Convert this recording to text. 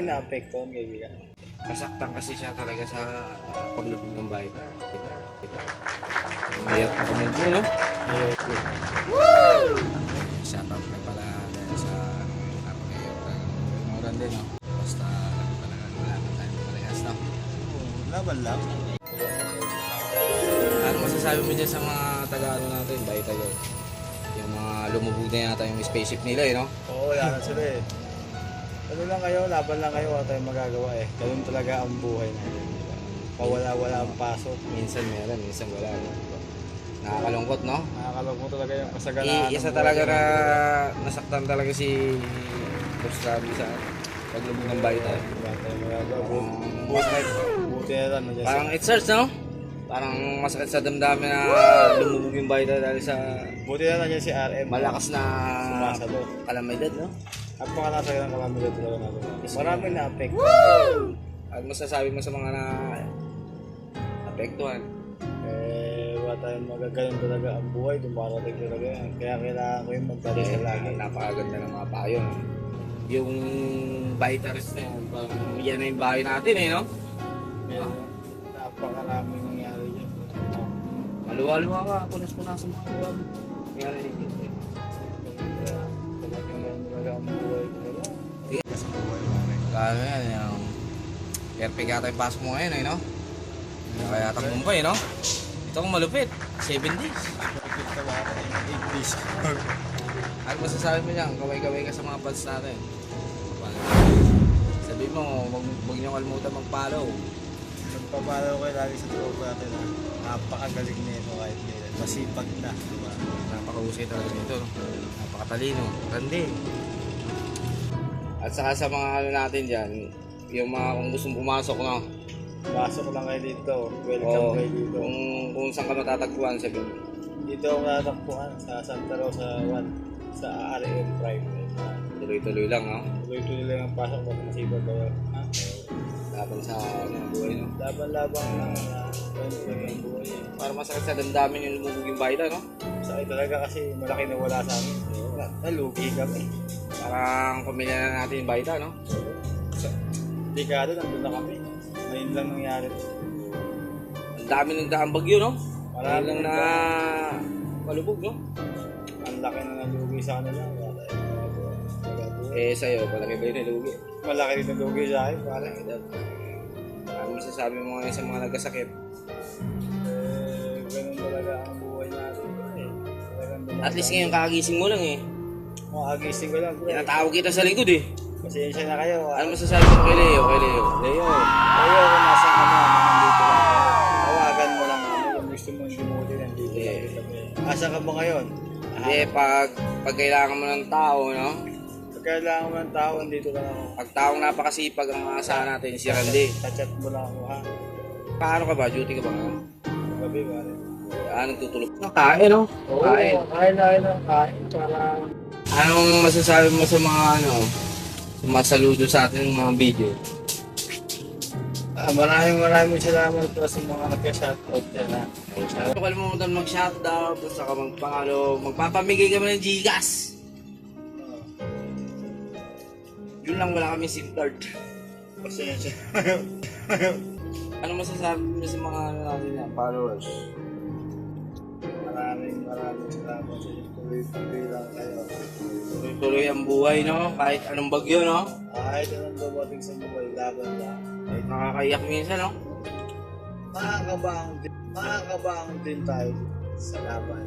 Maraming naapektuhan kaibigan. Masaktan kasi siya talaga sa paglubog ng bahay. Mayat pa kumubo, no? Shout out na pala sa napakiyoran din, no? Basta talaga wala na tayo parehas, no? Laban lang. Ano masasabi mo dyan sa mga taga-ano natin, bahay tayo? Yung mga lumubog na yata yung spaceship nila, no? Oo, wala na sila eh. Ano lang kayo, laban lang kayo, wala tayong magagawa eh. Ganun talaga ang buhay natin. Pawala-wala ang pasok. Minsan meron, minsan wala, no? Nakakalungkot, no? Nakakalungkot talaga yung kasaganaan. Isa talaga na nasaktan talaga si Coach Rabi sa paglubog ng bahay tayo. Wala tayong magagawa. Buti na lang. Parang it hurts, no? Parang masakit sa damdamin na lumubog yung bahay tayo dahil sa Buti na lang yan si RM. malakas na Sumasalo. kalamidad, no? Napakanasagan ng kalamidad talaga natin. Maraming na-apekto. Ano masasabi mo sa mga na apektuhan? Wala tayong magagaling talaga ang buhay. Dumarating talaga yan. Kaya kailangan ko yung magdadasal lagi. Napakaganda ng mga payo, no? Yung bahay terrace na yun, yan na yung bahay natin, eh, no? Napakaraming nangyari dyan. Maluwa-luwa ka, punas-punas sa mga luwag. Nangyari dito. Talagang yan talaga ang buhay talaga. Sa buhay Kaya yan, yung perfect yata yung pasok mo ngayon, eh, no? Kaya takbong pa, eh, no? Ito kung malupit, 7 days. Kapit ka ba? 8 days. Ano masasabi mo dyan? Kaway-kaway ka sa mga fans natin. Sabi mo, huwag niyo kalimutan mag-follow. Nagpapalaw ko lagi sa tropa natin na napakagaling nito kahit kailan. Masipag na, di ba? Napakahusay talaga nito, no? Napakatalino, grande. At saka sa mga ano natin dyan, yung mga kung gustong pumasok, no? Pasok lang kayo dito. Welcome kayo dito. Kung saan ka matatagpuan, sabi mo. Dito ako natakpuan sa Santa Rosa 1 sa RM Prime. Tuloy-tuloy lang, no? Tuloy-tuloy lang ang pasok pag masipag kayo. Ha? Laban sa ano, buhay, no? Laban-labang lang na ganun talaga ang buhay. Para masakit sa damdamin yung lumubog yung bahay no? Sakit talaga kasi malaki na wala sa amin. Nalugi kami. Parang pamilya na natin yung bahay no? Sa dekada nandun na kami. Ngayon lang nangyari. Ang dami ng daang bagyo, no? Marami lang na malubog, no? Ang laki na nalugi sa kanila. Wala tayong magagawa. Eh, sa'yo, palaki ba yun nalugi? Malaki rin nalugi sa akin. Parang Ano masasabi mo ngayon sa mga nagkasakit? ganun talaga ang buhay natin. At least ngayon kakagising mo lang eh. Makagising ko lang. Tinatawag kita sa likod eh. Pasensya na kayo. Ano masasabi mo kay Leo? Leo, kung nasa nandito lang ako. Tawagan mo lang ako kung gusto mo limutin, nandito lang kami. Asa ka ba ngayon? Hindi, pag kailangan mo ng tao, no? Pag kailangan mo ng tao, nandito lang ako. Pag taong napakasipag ang maasahan natin, si Randy. Tachat mo lang ako ha. Paano ka ba? Duty ka ba nga? Gabi ba? Nagtutulog. Kain, no? Kain. Kain. Para... Anong masasabi mo sa mga ano, sumasaludo sa ating mga video? Maraming salamat po sa mga nagka-shoutout dyan ha. Huwag kalimutan mag-shoutout, basta ka magpapamigay kami ng Gcash. Yun lang, wala kami SIM card. Pasensya. Ano masasabi mo sa mga ano natin yan, followers? Maraming salamat sa inyo. Tuloy-tuloy lang kayo. Tuloy-tuloy ang buhay, no? Kahit anong bagyo, no? Kahit anong dumating sa buhay, laban lang. Kahit nakakaiyak minsan, no? Makakabahan din tayo sa laban.